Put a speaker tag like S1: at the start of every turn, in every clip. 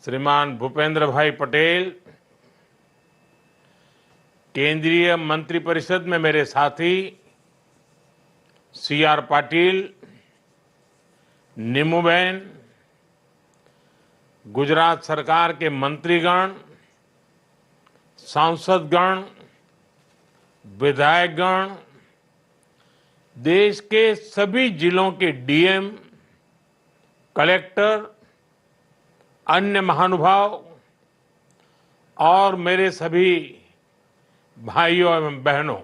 S1: श्रीमान भूपेंद्र भाई पटेल, केंद्रीय मंत्रिपरिषद में मेरे साथी सीआर पाटिल, नीमूबेन, गुजरात सरकार के मंत्रीगण, सांसदगण, विधायकगण, देश के सभी जिलों के डीएम, कलेक्टर, अन्य महानुभाव और मेरे सभी भाइयों एवं बहनों,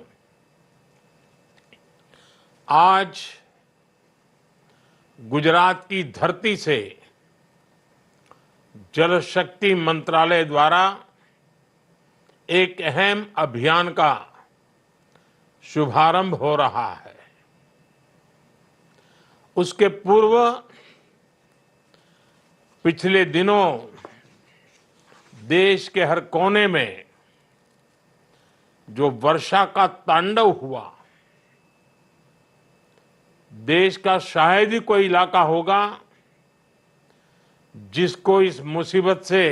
S1: आज गुजरात की धरती से जल शक्ति मंत्रालय द्वारा एक अहम अभियान का शुभारंभ हो रहा है। उसके पूर्व पिछले दिनों देश के हर कोने में जो वर्षा का तांडव हुआ, देश का शायद ही कोई इलाका होगा जिसको इस मुसीबत से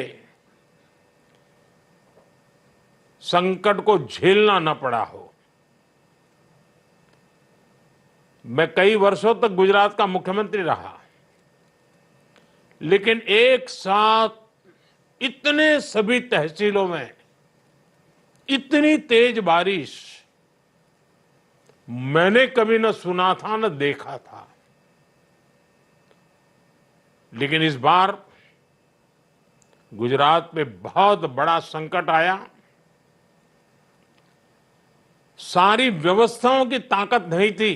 S1: संकट को झेलना न पड़ा हो। मैं कई वर्षों तक गुजरात का मुख्यमंत्री रहा, लेकिन एक साथ इतने सभी तहसीलों में इतनी तेज बारिश मैंने कभी न सुना था न देखा था। लेकिन इस बार गुजरात में बहुत बड़ा संकट आया। सारी व्यवस्थाओं की ताकत नहीं थी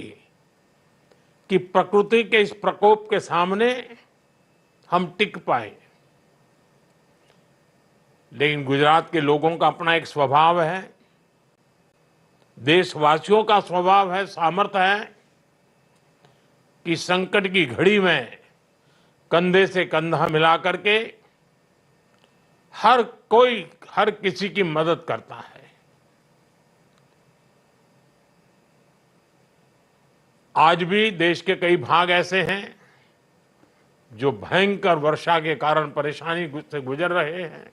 S1: कि प्रकृति के इस प्रकोप के सामने हम टिक पाए। लेकिन गुजरात के लोगों का अपना एक स्वभाव है, देशवासियों का स्वभाव है, सामर्थ्य है कि संकट की घड़ी में कंधे से कंधा मिला करके हर किसी की मदद करता है। आज भी देश के कई भाग ऐसे हैं जो भयंकर वर्षा के कारण परेशानी से गुजर रहे हैं।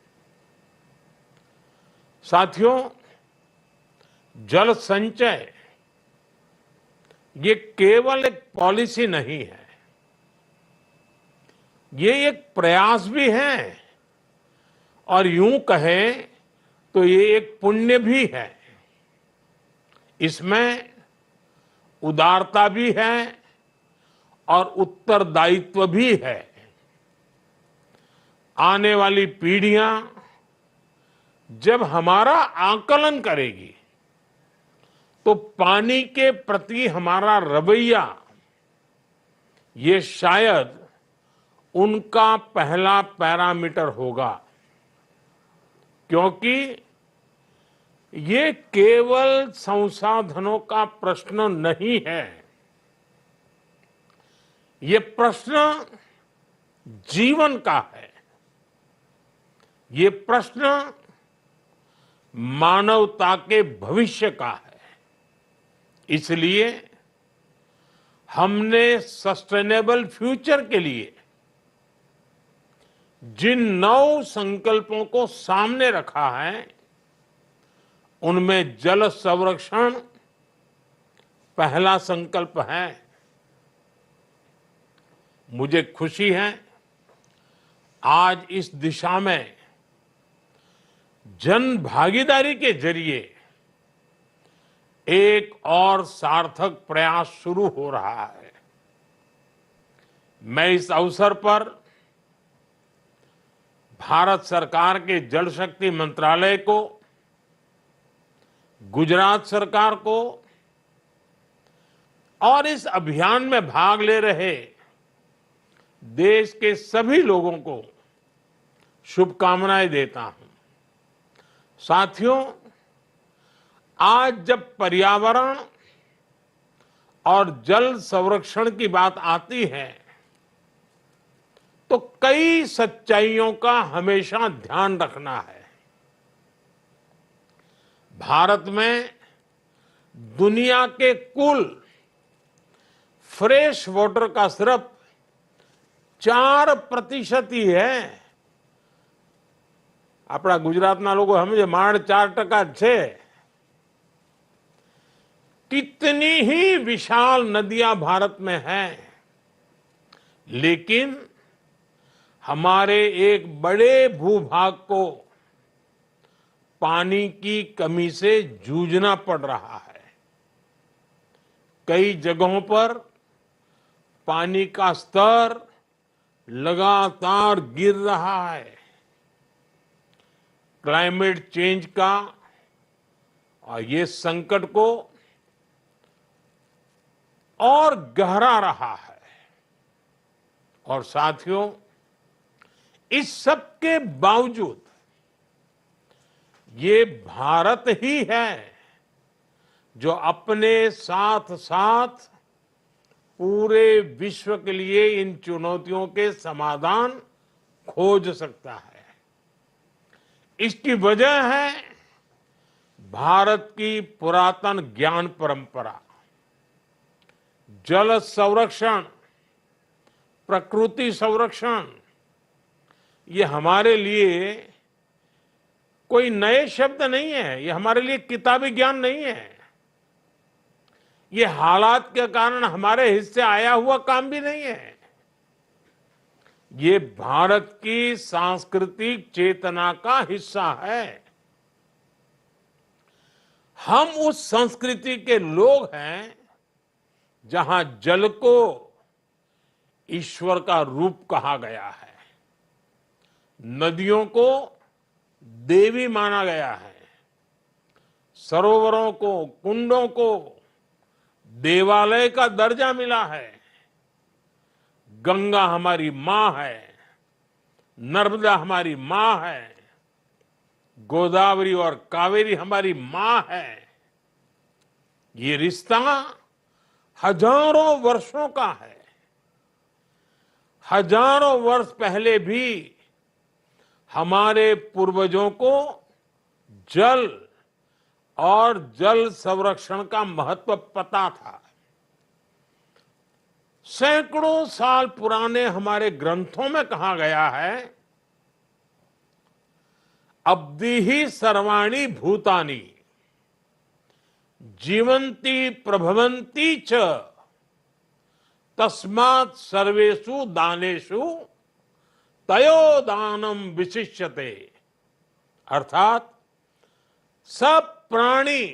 S1: साथियों, जल संचय ये केवल एक पॉलिसी नहीं है, ये एक प्रयास भी है और यूं कहें तो ये एक पुण्य भी है। इसमें उदारता भी है और उत्तरदायित्व भी है। आने वाली पीढ़ियां जब हमारा आकलन करेगी तो पानी के प्रति हमारा रवैया ये शायद उनका पहला पैरामीटर होगा, क्योंकि ये केवल संसाधनों का प्रश्न नहीं है, ये प्रश्न जीवन का है। ये प्रश्न मानवता के भविष्य का है। इसलिए हमने सस्टेनेबल फ्यूचर के लिए जिन 9 संकल्पों को सामने रखा है, उनमें जल संरक्षण पहला संकल्प है। मुझे खुशी है आज इस दिशा में जन भागीदारी के जरिए एक और सार्थक प्रयास शुरू हो रहा है। मैं इस अवसर पर भारत सरकार के जल शक्ति मंत्रालय को, गुजरात सरकार को और इस अभियान में भाग ले रहे देश के सभी लोगों को शुभकामनाएं देता हूं। साथियों, आज जब पर्यावरण और जल संरक्षण की बात आती है तो कई सच्चाइयों का हमेशा ध्यान रखना है। भारत में दुनिया के कुल फ्रेश वाटर का सिर्फ 4% ही है આપણા ગુજરાતના લોકો સમજે માંડ 4% જ છે. कितनी ही विशाल नदियां भारत में हैं, लेकिन हमारे एक बड़े भूभाग को पानी की कमी से जूझना पड़ रहा है. कई जगहों पर पानी का स्तर लगातार गिर रहा है. क्लाइमेट चेंज का और ये संकट को और गहरा रहा है. और साथियों, इस सब के बावजूद ये भारत ही है जो अपने साथ साथ पूरे विश्व के लिए इन चुनौतियों के समाधान खोज सकता है. इसकी वजह है भारत की पुरातन ज्ञान परंपरा. जल संरक्षण, प्रकृति संरक्षण, ये हमारे लिए कोई नए शब्द नहीं है. ये हमारे लिए किताबी ज्ञान नहीं है. ये हालात के कारण हमारे हिस्से आया हुआ काम भी नहीं है. ये भारत की सांस्कृतिक चेतना का हिस्सा है. हम उस संस्कृति के लोग हैं जहां जल को ईश्वर का रूप कहा गया है, नदियों को देवी माना गया है, सरोवरों को, कुंडों को देवालय का दर्जा मिला है. गंगा हमारी मां है, नर्मदा हमारी मां है, गोदावरी और कावेरी हमारी मां है. ये रिश्ता हजारों वर्षों का है. हजारों वर्ष पहले भी हमारे पूर्वजों को जल और जल संरक्षण का महत्व पता था. सैकड़ों साल पुराने हमारे ग्रंथों में कहा गया है, अब्धिहि सर्वाणि भूतानि जीवन्ति प्रभवन्ति च तस्मात् सर्वेषु दानेषु तयो दानम विशिष्यते. अर्थात सब प्राणी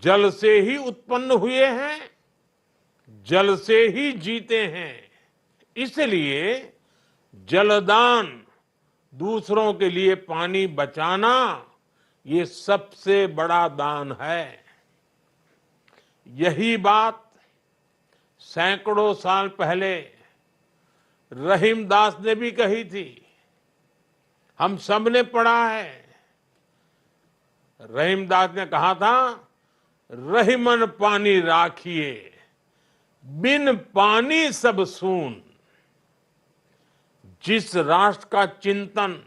S1: जल से ही उत्पन्न हुए हैं, जल से ही जीते हैं. इसलिए जलदान, दूसरों के लिए पानी बचाना, ये सबसे बड़ा दान है. यही बात सैकड़ों साल पहले रहीमदास ने भी कही थी. हम सब ने पढ़ा है. रहीमदास ने कहा था, रहीमन पानी राखिए, बिन पानी सब सून. जिस राष्ट्र का चिंतन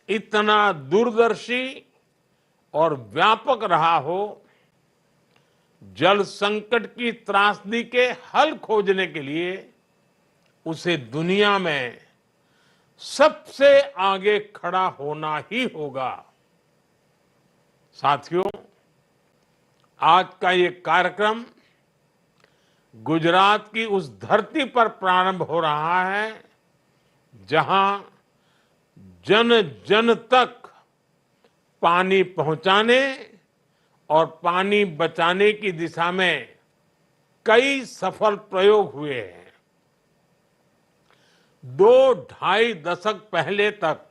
S1: इतना दूरदर्शी और व्यापक रहा हो, जल संकट की त्रासदी के हल खोजने के लिए उसे दुनिया में सबसे आगे खड़ा होना ही होगा. साथियों, आज का ये कार्यक्रम गुजरात की उस धरती पर प्रारंभ हो रहा है जहां जन जन तक पानी पहुंचाने और पानी बचाने की दिशा में कई सफल प्रयोग हुए हैं. 2-2.5 दशक पहले तक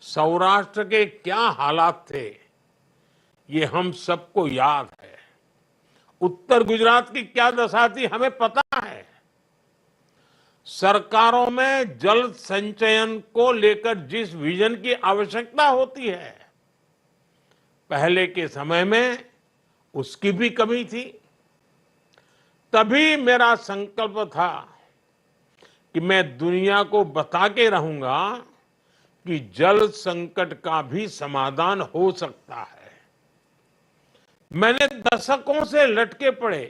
S1: सौराष्ट्र के क्या हालात थे, ये हम सबको याद है. उत्तर गुजरात की क्या दशा थी, हमें पता है. सरकारों में जल संचयन को लेकर जिस विजन की आवश्यकता होती है, पहले के समय में उसकी भी कमी थी. तभी मेरा संकल्प था कि मैं दुनिया को बता के रहूंगा कि जल संकट का भी समाधान हो सकता है. मैंने दशकों से लटके पड़े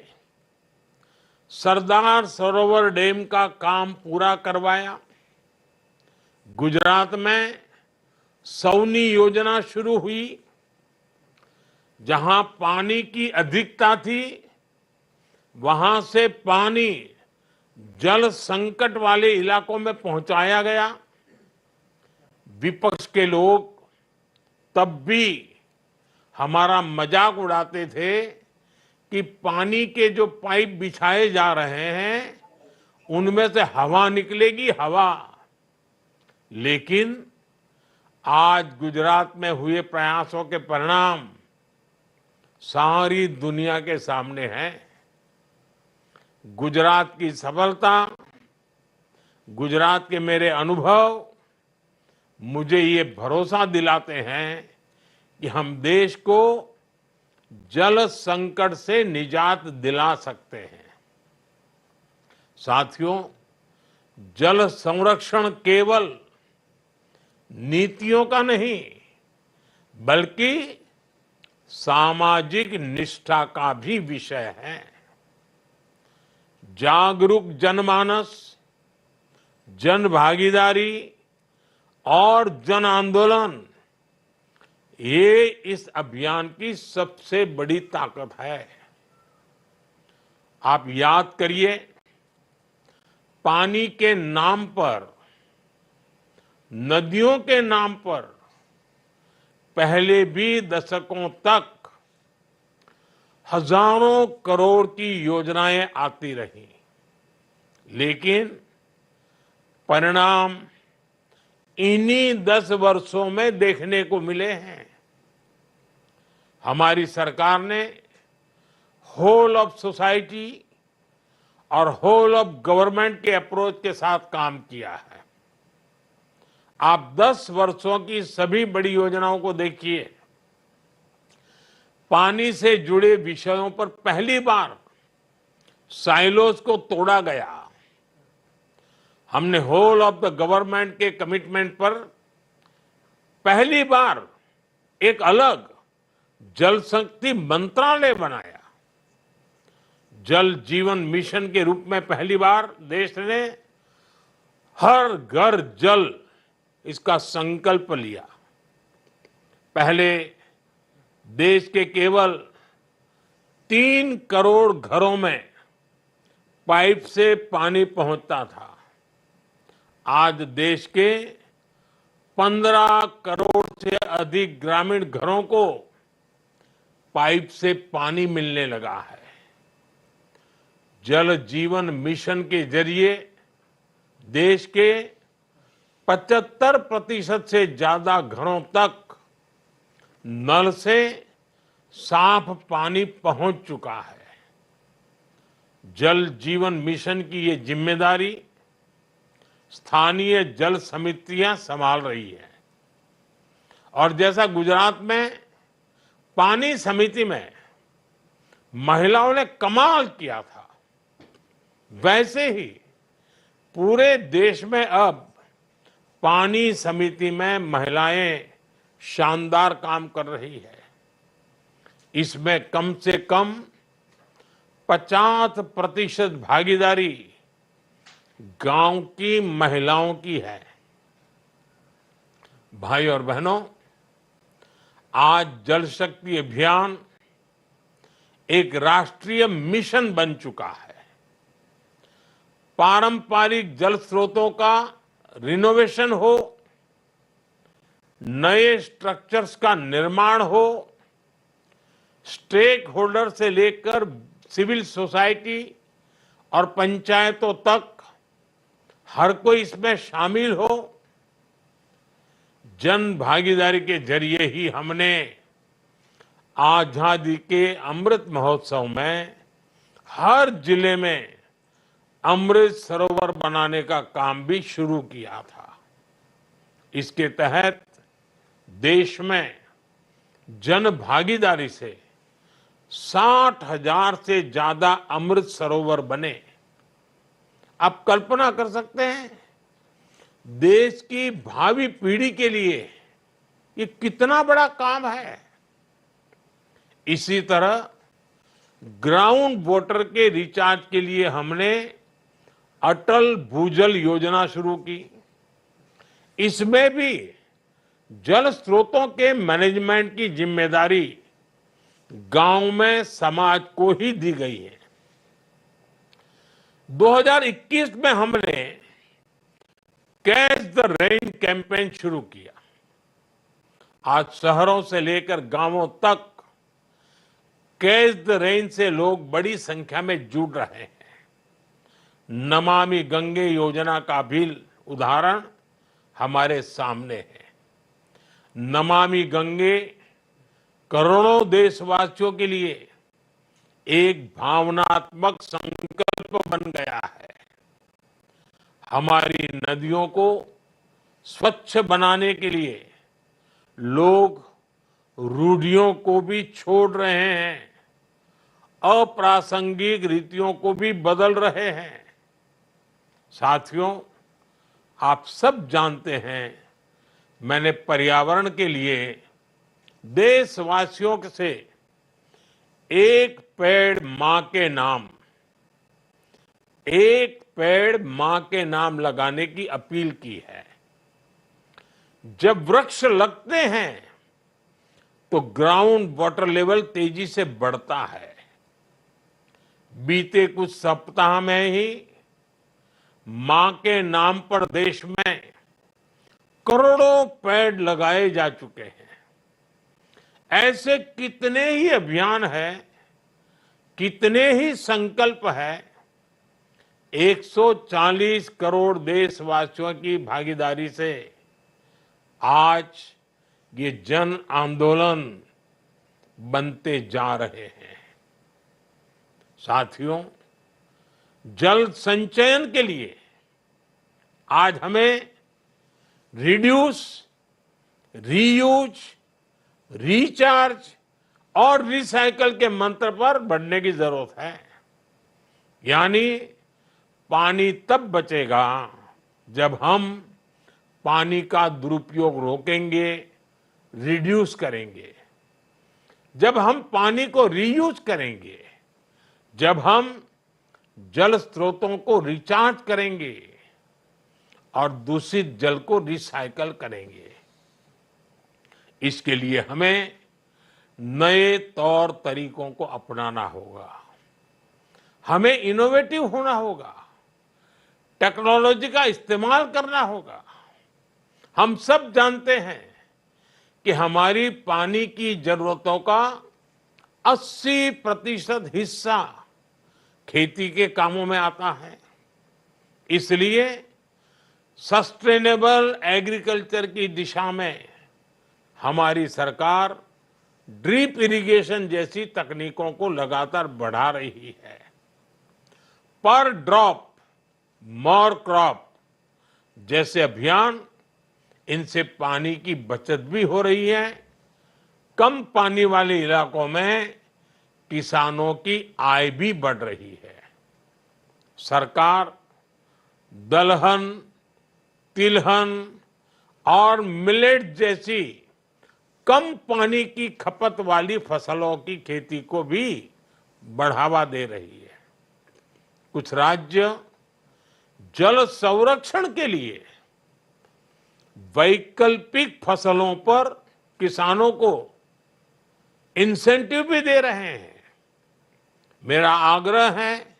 S1: सरदार सरोवर डैम का काम पूरा करवाया. गुजरात में सौनी योजना शुरू हुई, जहां पानी की अधिकता थी, वहां से पानी जल संकट वाले इलाकों में पहुंचाया गया। विपक्ष के लोग तब भी हमारा मजाक उड़ाते थे कि पानी के जो पाइप बिछाए जा रहे हैं उनमें से हवा निकलेगी, हवा। लेकिन आज गुजरात में हुए प्रयासों के परिणाम सारी दुनिया के सामने हैं। गुजरात की सफलता, गुजरात के मेरे अनुभव मुझे ये भरोसा दिलाते हैं कि हम देश को जल संकट से निजात दिला सकते हैं। साथियों, जल संरक्षण केवल नीतियों का नहीं, बल्कि सामाजिक निष्ठा का भी विषय है। जागरूक जनमानस, जन भागीदारी और जन आंदोलन, ये इस अभियान की सबसे बड़ी ताकत है। आप याद करिए, पानी के नाम पर, नदियों के नाम पर पहले भी दशकों तक हजारों करोड़ की योजनाएं आती रही, लेकिन परिणाम इन्हीं 10 वर्षों में देखने को मिले हैं। हमारी सरकार ने होल ऑफ सोसाइटी और होल ऑफ गवर्नमेंट के अप्रोच के साथ काम किया है। आप 10 वर्षों की सभी बड़ी योजनाओं को देखिए। पानी से जुड़े विषयों पर पहली बार साइलोस को तोड़ा गया। हमने होल ऑफ द गवर्नमेंट के कमिटमेंट पर पहली बार एक अलग जल शक्ति मंत्रालय बनाया। जल जीवन मिशन के रूप में पहली बार देश ने हर घर जल, इसका संकल्प लिया। पहले देश के केवल 3 करोड़ घरों में पाइप से पानी पहुंचता था। आज देश के 15 करोड़ से अधिक ग्रामीण घरों को पाइप से पानी मिलने लगा है। जल जीवन मिशन के जरिए देश के 75% से ज्यादा घरों तक नल से साफ पानी पहुंच चुका है। जल जीवन मिशन की ये जिम्मेदारी स्थानीय जल समितियां संभाल रही है। और जैसा गुजरात में पानी समिति में महिलाओं ने कमाल किया था, वैसे ही पूरे देश में अब पानी समिति में महिलाएं शानदार काम कर रही है। इसमें कम से कम 50% भागीदारी गांव की महिलाओं की है। भाई और बहनों, आज जल शक्ति अभियान एक राष्ट्रीय मिशन बन चुका है। पारंपरिक जल स्रोतों का रिनोवेशन हो, नए स्ट्रक्चर्स का निर्माण हो, स्टेक होल्डर से लेकर सिविल सोसाइटी और पंचायतों तक हर कोई इसमें शामिल हो। जन भागीदारी के जरिए ही हमने आजादी के अमृत महोत्सव में हर जिले में अमृत सरोवर बनाने का काम भी शुरू किया था। इसके तहत देश में जन भागीदारी से 60,000 से ज्यादा अमृत सरोवर बने। आप कल्पना कर सकते हैं देश की भावी पीढ़ी के लिए ये कितना बड़ा काम है। इसी तरह ग्राउंड वाटर के रिचार्ज के लिए हमने अटल भूजल योजना शुरू की। इसमें भी जल स्रोतों के मैनेजमेंट की जिम्मेदारी गांव में समाज को ही दी गई है। 2021 में हमने कैच द रेन कैंपेन शुरू किया। आज शहरों से लेकर गांवों तक कैच द रेन से लोग बड़ी संख्या में जुड़ रहे हैं। नमामि गंगे योजना का भी उदाहरण हमारे सामने है। नमामि गंगे करोड़ों देशवासियों के लिए एक भावनात्मक संकल्प बन गया है। हमारी नदियों को स्वच्छ बनाने के लिए लोग रूढ़ियों को भी छोड़ रहे हैं, अप्रासंगिक रीतियों को भी बदल रहे हैं। साथियों, आप सब जानते हैं, मैंने पर्यावरण के लिए देशवासियों से एक पेड़ मां के नाम, एक पेड़ मां के नाम लगाने की अपील की है। जब वृक्ष लगते हैं तो ग्राउंड वाटर लेवल तेजी से बढ़ता है। बीते कुछ सप्ताह में ही मां के नाम पर देश में करोड़ों पेड़ लगाए जा चुके हैं। ऐसे कितने ही अभियान हैं, कितने ही संकल्प है। 140 करोड़ देशवासियों की भागीदारी से आज ये जन आंदोलन बनते जा रहे हैं। साथियों, जल संचयन के लिए आज हमें रिड्यूस, रीयूज, रिचार्ज और रिसाइकल के मंत्र पर बढ़ने की जरूरत है। यानी पानी तब बचेगा जब हम पानी का दुरुपयोग रोकेंगे, रिड्यूस करेंगे, जब हम पानी को रीयूज करेंगे, जब हम जल स्रोतों को रिचार्ज करेंगे और दूषित जल को रिसाइकल करेंगे। इसके लिए हमें नए तौर तरीकों को अपनाना होगा। हमें इनोवेटिव होना होगा, टेक्नोलॉजी का इस्तेमाल करना होगा। हम सब जानते हैं कि हमारी पानी की जरूरतों का 80% हिस्सा खेती के कामों में आता है। इसलिए सस्टेनेबल एग्रीकल्चर की दिशा में हमारी सरकार ड्रिप इरिगेशन जैसी तकनीकों को लगातार बढ़ा रही है। पर ड्रॉप मोर क्रॉप जैसे अभियान, इनसे पानी की बचत भी हो रही है। कम पानी वाले इलाकों में किसानों की आय भी बढ़ रही है। सरकार दलहन, तिलहन और मिलेट जैसी कम पानी की खपत वाली फसलों की खेती को भी बढ़ावा दे रही है। कुछ राज्य जल संरक्षण के लिए वैकल्पिक फसलों पर किसानों को इंसेंटिव भी दे रहे हैं। मेरा आग्रह है,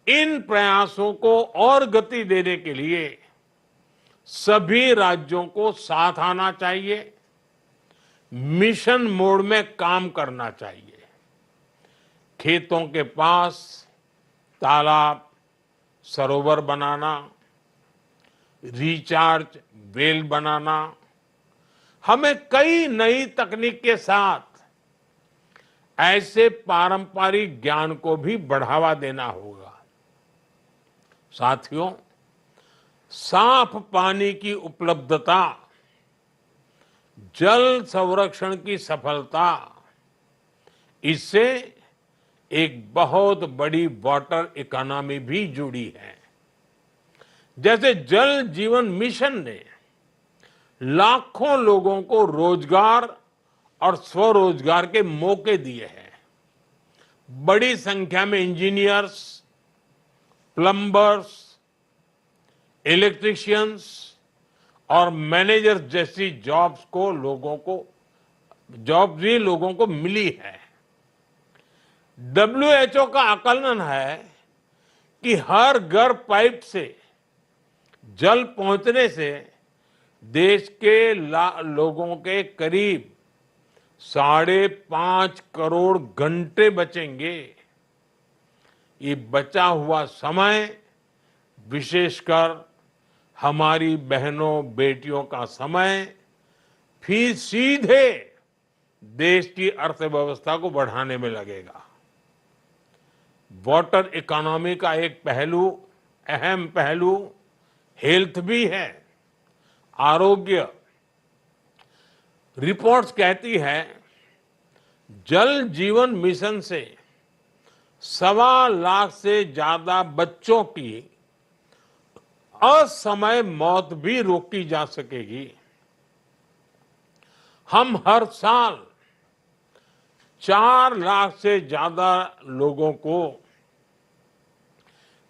S1: इन प्रयासों को और गति देने के लिए सभी राज्यों को साथ आना चाहिए, मिशन मोड में काम करना चाहिए। खेतों के पास तालाब, सरोवर बनाना, रिचार्ज वेल बनाना, हमें कई नई तकनीक के साथ ऐसे पारंपरिक ज्ञान को भी बढ़ावा देना होगा। साथियों, साफ पानी की उपलब्धता, जल संरक्षण की सफलता, इससे एक बहुत बड़ी वाटर इकोनॉमी भी जुड़ी है। जैसे जल जीवन मिशन ने लाखों लोगों को रोजगार और स्वरोजगार के मौके दिए हैं। बड़ी संख्या में इंजीनियर्स, प्लम्बर्स, इलेक्ट्रिशियंस और मैनेजर जैसी जॉब भी लोगों को मिली है। डब्ल्यूएचओ का आकलन है कि हर घर पाइप से जल पहुंचने से देश के लोगों के करीब 5.5 करोड़ घंटे बचेंगे। ये बचा हुआ समय विशेषकर हमारी बहनों बेटियों का समय फिर सीधे देश की अर्थव्यवस्था को बढ़ाने में लगेगा। वाटर इकोनॉमी का एक अहम पहलू हेल्थ भी है, आरोग्य। रिपोर्ट्स कहती है जल जीवन मिशन से 1.25 लाख से ज्यादा बच्चों की असमय मौत भी रोकी जा सकेगी। हम हर साल 4 लाख से ज्यादा लोगों को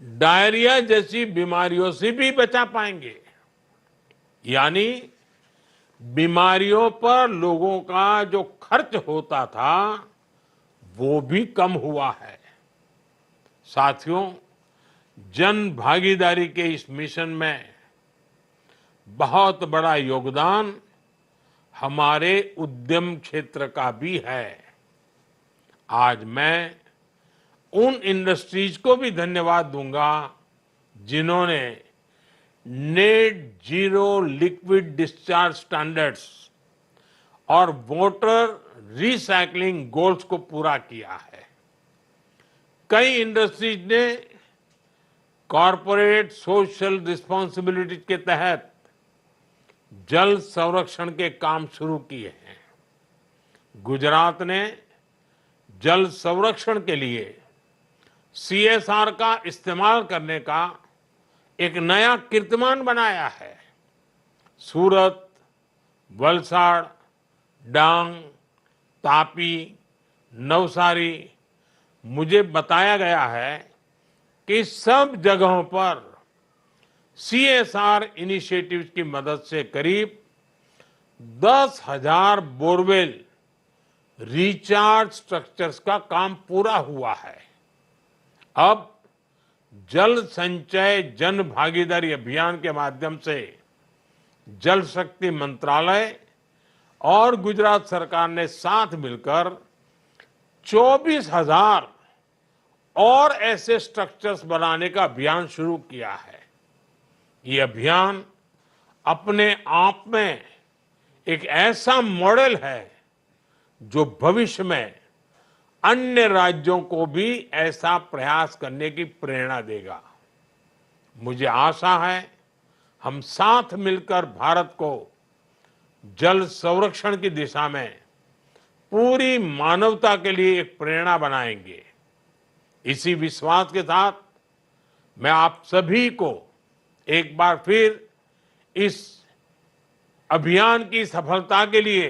S1: डायरिया जैसी बीमारियों से भी बचा पाएंगे। यानी बीमारियों पर लोगों का जो खर्च होता था वो भी कम हुआ है। साथियों, जन भागीदारी के इस मिशन में बहुत बड़ा योगदान हमारे उद्यम क्षेत्र का भी है। आज मैं उन इंडस्ट्रीज को भी धन्यवाद दूंगा जिन्होंने net zero liquid discharge standards और वाटर रिसाइकलिंग गोल्स को पूरा किया है। कई इंडस्ट्रीज ने कॉरपोरेट सोशल रिस्पांसिबिलिटी के तहत जल संरक्षण के काम शुरू किए हैं। गुजरात ने जल संरक्षण के लिए सीएसआर का इस्तेमाल करने का एक नया कीर्तिमान बनाया है। सूरत, वलसाड़, डांग, तापी, नवसारी, मुझे बताया गया है कि सब जगहों पर सीएसआर इनिशिएटिव्स की मदद से करीब 10,000 बोरवेल रिचार्ज स्ट्रक्चर्स का काम पूरा हुआ है। अब जल संचय जन भागीदारी अभियान के माध्यम से जल शक्ति मंत्रालय और गुजरात सरकार ने साथ मिलकर 24,000 और ऐसे स्ट्रक्चर्स बनाने का अभियान शुरू किया है। ये अभियान अपने आप में एक ऐसा मॉडल है जो भविष्य में अन्य राज्यों को भी ऐसा प्रयास करने की प्रेरणा देगा। मुझे आशा है हम साथ मिलकर भारत को जल संरक्षण की दिशा में पूरी मानवता के लिए एक प्रेरणा बनाएंगे। इसी विश्वास के साथ मैं आप सभी को एक बार फिर इस अभियान की सफलता के लिए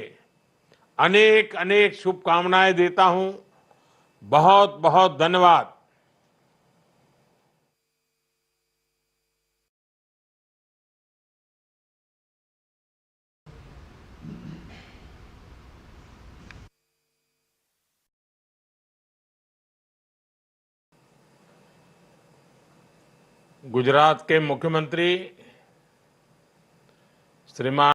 S1: अनेक अनेक शुभकामनाएं देता हूं। बहुत बहुत धन्यवाद। गुजरात के मुख्यमंत्री श्रीमान